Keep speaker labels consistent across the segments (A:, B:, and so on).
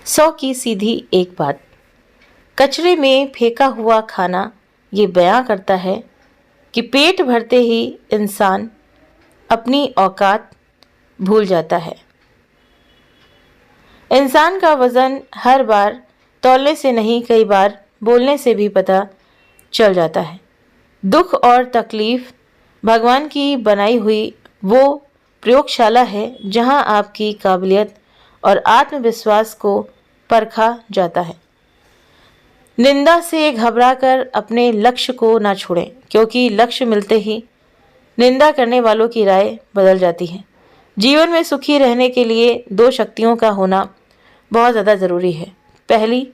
A: 100 की सीधी एक बात। कचरे में फेंका हुआ खाना ये बयां करता है कि पेट भरते ही इंसान अपनी औकात भूल जाता है। इंसान का वजन हर बार तौलने से नहीं, कई बार बोलने से भी पता चल जाता है। दुख और तकलीफ भगवान की बनाई हुई वो प्रयोगशाला है जहां आपकी काबिलियत और आत्मविश्वास को परखा जाता है। निंदा से घबराकर अपने लक्ष्य को ना छोड़ें, क्योंकि लक्ष्य मिलते ही निंदा करने वालों की राय बदल जाती है। जीवन में सुखी रहने के लिए 2 शक्तियों का होना बहुत ज़्यादा ज़रूरी है। पहली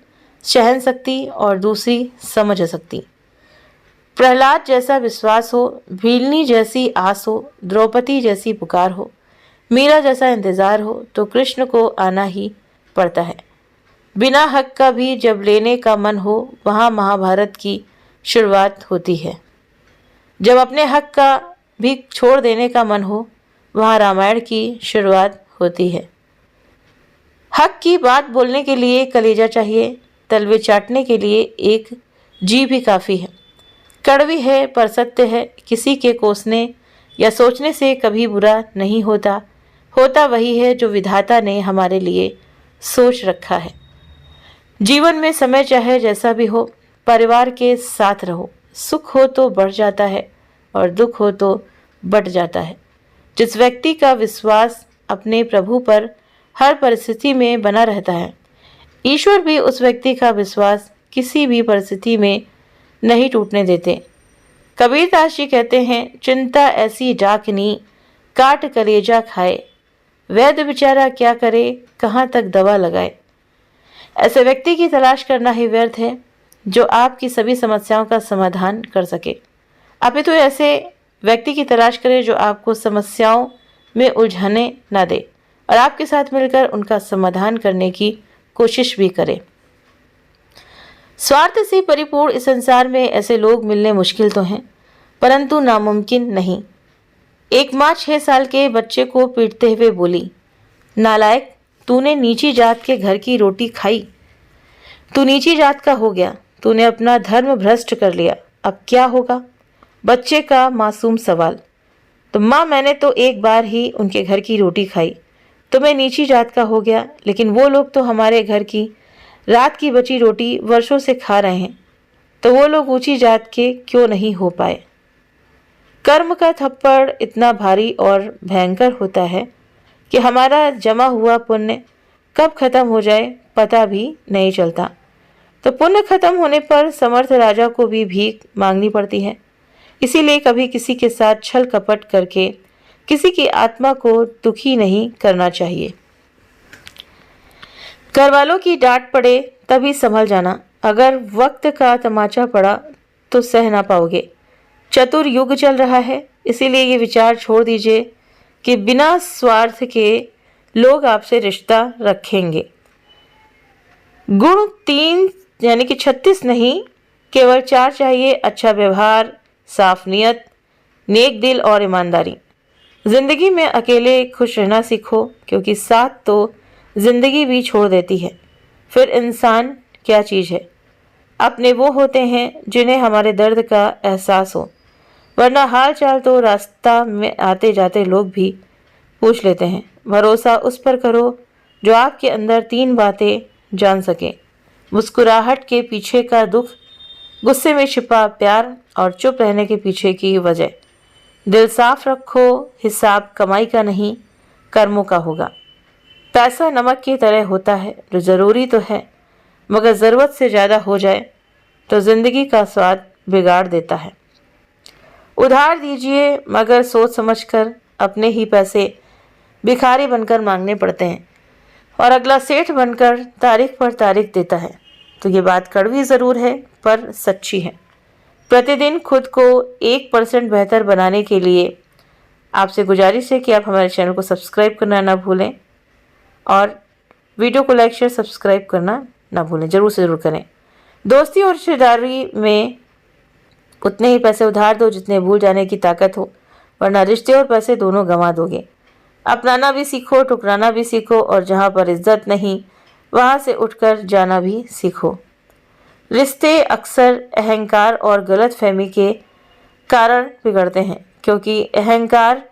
A: सहन शक्ति और दूसरी समझ शक्ति। प्रहलाद जैसा विश्वास हो, भीलनी जैसी आस हो, द्रौपदी जैसी पुकार हो, मीरा जैसा इंतज़ार हो तो कृष्ण को आना ही पड़ता है। बिना हक का भी जब लेने का मन हो, वहाँ महाभारत की शुरुआत होती है। जब अपने हक का भी छोड़ देने का मन हो, वहाँ रामायण की शुरुआत होती है। हक की बात बोलने के लिए कलेजा चाहिए, तलवे चाटने के लिए एक जी भी काफ़ी है। कड़वी है पर सत्य है। किसी के कोसने या सोचने से कभी बुरा नहीं होता। होता वही है जो विधाता ने हमारे लिए सोच रखा है। जीवन में समय चाहे जैसा भी हो, परिवार के साथ रहो। सुख हो तो बढ़ जाता है और दुख हो तो बढ़ जाता है। जिस व्यक्ति का विश्वास अपने प्रभु पर हर परिस्थिति में बना रहता है, ईश्वर भी उस व्यक्ति का विश्वास किसी भी परिस्थिति में नहीं टूटने देते। कबीरदास जी कहते हैं, चिंता ऐसी डाकनी काट कलेजा खाए, वैद्य बेचारा क्या करे, कहाँ तक दवा लगाए। ऐसे व्यक्ति की तलाश करना ही व्यर्थ है जो आपकी सभी समस्याओं का समाधान कर सके। आप तो ऐसे व्यक्ति की तलाश करें जो आपको समस्याओं में उलझाने ना दे और आपके साथ मिलकर उनका समाधान करने की कोशिश भी करे। स्वार्थ से परिपूर्ण इस संसार में ऐसे लोग मिलने मुश्किल तो हैं, परंतु नामुमकिन नहीं। एक माँ 6 साल के बच्चे को पीटते हुए बोली, नालायक, तूने नीची जात के घर की रोटी खाई, तू नीची जात का हो गया, तूने अपना धर्म भ्रष्ट कर लिया, अब क्या होगा। बच्चे का मासूम सवाल। तो माँ, मैंने तो एक बार ही उनके घर की रोटी खाई तो मैं नीची जात का हो गया, लेकिन वो लोग तो हमारे घर की रात की बची रोटी वर्षों से खा रहे हैं, तो वो लोग ऊंची जात के क्यों नहीं हो पाए। कर्म का थप्पड़ इतना भारी और भयंकर होता है कि हमारा जमा हुआ पुण्य कब खत्म हो जाए पता भी नहीं चलता। तो पुण्य खत्म होने पर समर्थ राजा को भी भीख मांगनी पड़ती है। इसीलिए कभी किसी के साथ छल कपट करके किसी की आत्मा को दुखी नहीं करना चाहिए। घर वालों की डांट पड़े तभी संभल जाना, अगर वक्त का तमाचा पड़ा तो सह ना पाओगे। चतुर युग चल रहा है, इसीलिए ये विचार छोड़ दीजिए कि बिना स्वार्थ के लोग आपसे रिश्ता रखेंगे। गुण 3 यानी कि 36 नहीं, केवल 4 चाहिए। अच्छा व्यवहार, साफ नियत, नेक दिल और ईमानदारी। जिंदगी में अकेले खुश रहना सीखो, क्योंकि साथ तो जिंदगी भी छोड़ देती है। फिर इंसान क्या चीज़ है। अपने वो होते हैं जिन्हें हमारे दर्द का एहसास हो, वरना हाल चाल तो रास्ता में आते जाते लोग भी पूछ लेते हैं। भरोसा उस पर करो जो आपके अंदर 3 बातें जान सके। मुस्कुराहट के पीछे का दुख, गुस्से में छिपा प्यार और चुप रहने के पीछे की वजह। दिल साफ रखो, हिसाब कमाई का नहीं कर्मों का होगा। पैसा नमक की तरह होता है, जो ज़रूरी तो है मगर ज़रूरत से ज़्यादा हो जाए तो ज़िंदगी का स्वाद बिगाड़ देता है। उधार दीजिए मगर सोच समझकर, अपने ही पैसे भिखारी बनकर मांगने पड़ते हैं और अगला सेठ बनकर तारीख पर तारीख देता है। तो ये बात कड़वी ज़रूर है पर सच्ची है। प्रतिदिन खुद को 1% बेहतर बनाने के लिए आपसे गुजारिश है कि आप हमारे चैनल को सब्सक्राइब करना ना भूलें और वीडियो को लाइक शेयर सब्सक्राइब करना ना भूलें, ज़रूर से ज़रूर करें। दोस्ती और रिश्तेदारी में उतने ही पैसे उधार दो जितने भूल जाने की ताकत हो, वरना रिश्ते और पैसे दोनों गंवा दोगे। अपनाना भी सीखो, ठुकराना भी सीखो और जहाँ पर इज्जत नहीं वहाँ से उठकर जाना भी सीखो। रिश्ते अक्सर अहंकार और गलतफहमी के कारण बिगड़ते हैं, क्योंकि अहंकार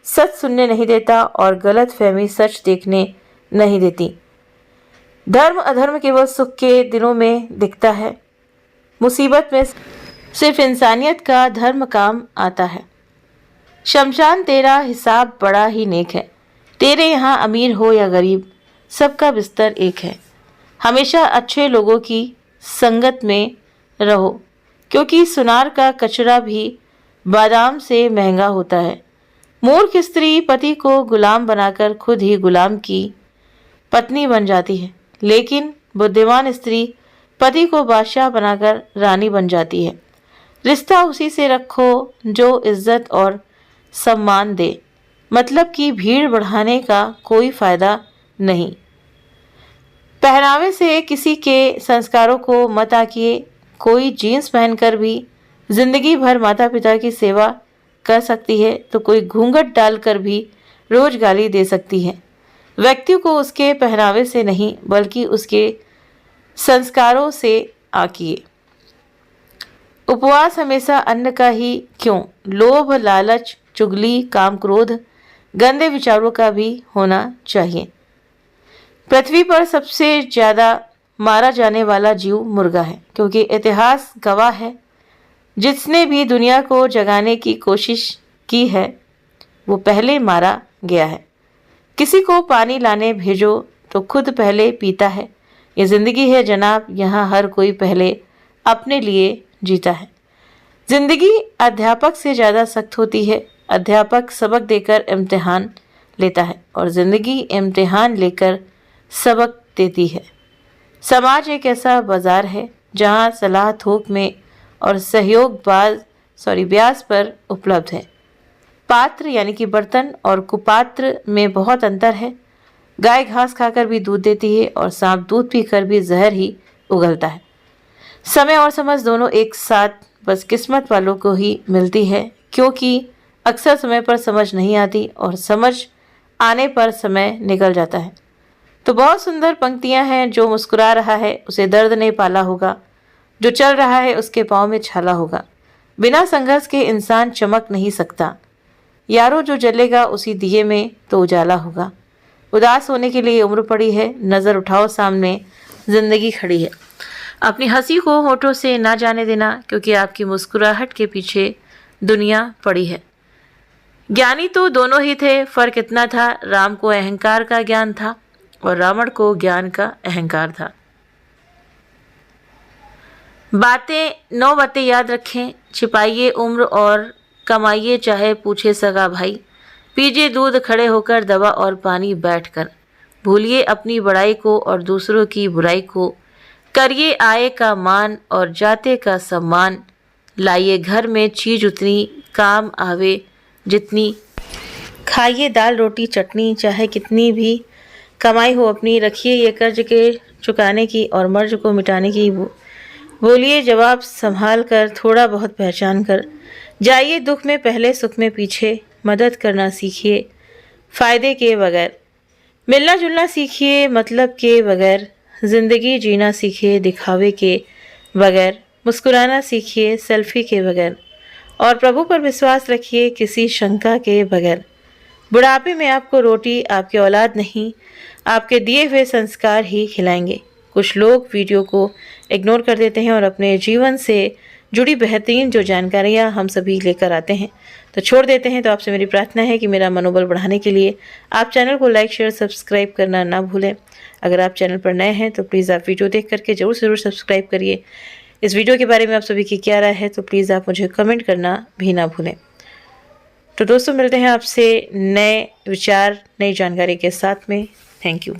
A: सच सुनने नहीं देता और गलतफहमी सच देखने नहीं देती। धर्म अधर्म केवल सुख के दिनों में दिखता है, मुसीबत में सिर्फ इंसानियत का धर्म काम आता है। शमशान तेरा हिसाब बड़ा ही नेक है, तेरे यहाँ अमीर हो या गरीब सबका बिस्तर एक है। हमेशा अच्छे लोगों की संगत में रहो, क्योंकि सुनार का कचरा भी बादाम से महंगा होता है। मूर्ख स्त्री पति को गुलाम बनाकर खुद ही गुलाम की पत्नी बन जाती है, लेकिन बुद्धिमान स्त्री पति को बादशाह बनाकर रानी बन जाती है। रिश्ता उसी से रखो जो इज्जत और सम्मान दे, मतलब कि भीड़ बढ़ाने का कोई फायदा नहीं। पहनावे से किसी के संस्कारों को मत आंकिए। कोई जीन्स पहनकर भी जिंदगी भर माता पिता की सेवा कर सकती है, तो कोई घूंघट डालकर भी रोज गाली दे सकती है। व्यक्ति को उसके पहनावे से नहीं बल्कि उसके संस्कारों से आंकिए। उपवास हमेशा अन्न का ही क्यों, लोभ लालच चुगली काम क्रोध गंदे विचारों का भी होना चाहिए। पृथ्वी पर सबसे ज़्यादा मारा जाने वाला जीव मुर्गा है, क्योंकि इतिहास गवाह है जिसने भी दुनिया को जगाने की कोशिश की है वो पहले मारा गया है। किसी को पानी लाने भेजो तो खुद पहले पीता है। ये ज़िंदगी है जनाब, यहाँ हर कोई पहले अपने लिए जीता है। ज़िंदगी अध्यापक से ज़्यादा सख्त होती है। अध्यापक सबक देकर इम्तिहान लेता है और ज़िंदगी इम्तिहान लेकर सबक देती है। समाज एक ऐसा बाजार है जहाँ सलाह थोक में और सहयोग ब्याज पर उपलब्ध है। पात्र यानी कि बर्तन और कुपात्र में बहुत अंतर है। गाय घास खाकर भी दूध देती है और सांप दूध पीकर भी जहर ही उगलता है। समय और समझ दोनों एक साथ बस किस्मत वालों को ही मिलती है, क्योंकि अक्सर समय पर समझ नहीं आती और समझ आने पर समय निकल जाता है। तो बहुत सुंदर पंक्तियां हैं। जो मुस्कुरा रहा है उसे दर्द ने पाला होगा, जो चल रहा है उसके पाँव में छाला होगा। बिना संघर्ष के इंसान चमक नहीं सकता। यारो जो जलेगा उसी दिए में तो उजाला होगा। उदास होने के लिए उम्र पड़ी है, नज़र उठाओ सामने ज़िंदगी खड़ी है। अपनी हंसी को होठों से ना जाने देना, क्योंकि आपकी मुस्कुराहट के पीछे दुनिया पड़ी है। ज्ञानी तो दोनों ही थे, फर्क इतना था राम को अहंकार का ज्ञान था और रावण को ज्ञान का अहंकार था। नौ बातें याद रखें। छिपाइए उम्र और कमाइए चाहे पूछे सगा भाई। पीजिए दूध खड़े होकर, दवा और पानी बैठकर। भूलिए अपनी बड़ाई को और दूसरों की बुराई को। करिए आए का मान और जाते का सम्मान। लाइए घर में चीज उतनी काम आवे जितनी। खाइए दाल रोटी चटनी चाहे कितनी भी कमाई हो अपनी। रखिए ये कर्ज के चुकाने की और मर्ज को मिटाने की। बोलिए जवाब संभाल कर, थोड़ा बहुत पहचान कर। जाइए दुख में पहले सुख में पीछे। मदद करना सीखिए फ़ायदे के बगैर। मिलना जुलना सीखिए मतलब के बगैर। ज़िंदगी जीना सीखिए दिखावे के बगैर। मुस्कुराना सीखिए सेल्फी के बगैर। और प्रभु पर विश्वास रखिए किसी शंका के बगैर। बुढ़ापे में आपको रोटी आपके औलाद नहीं, आपके दिए हुए संस्कार ही खिलाएंगे। कुछ लोग वीडियो को इग्नोर कर देते हैं और अपने जीवन से जुड़ी बेहतरीन जो जानकारियाँ हम सभी लेकर आते हैं तो छोड़ देते हैं। तो आपसे मेरी प्रार्थना है कि मेरा मनोबल बढ़ाने के लिए आप चैनल को लाइक शेयर सब्सक्राइब करना ना भूलें। अगर आप चैनल पर नए हैं तो प्लीज़ आप वीडियो देख करके ज़रूर सब्सक्राइब करिए। इस वीडियो के बारे में आप सभी की क्या राय है तो प्लीज़ आप मुझे कमेंट करना भी ना भूलें। तो दोस्तों मिलते हैं आपसे नए विचार नई जानकारी के साथ में। Thank you.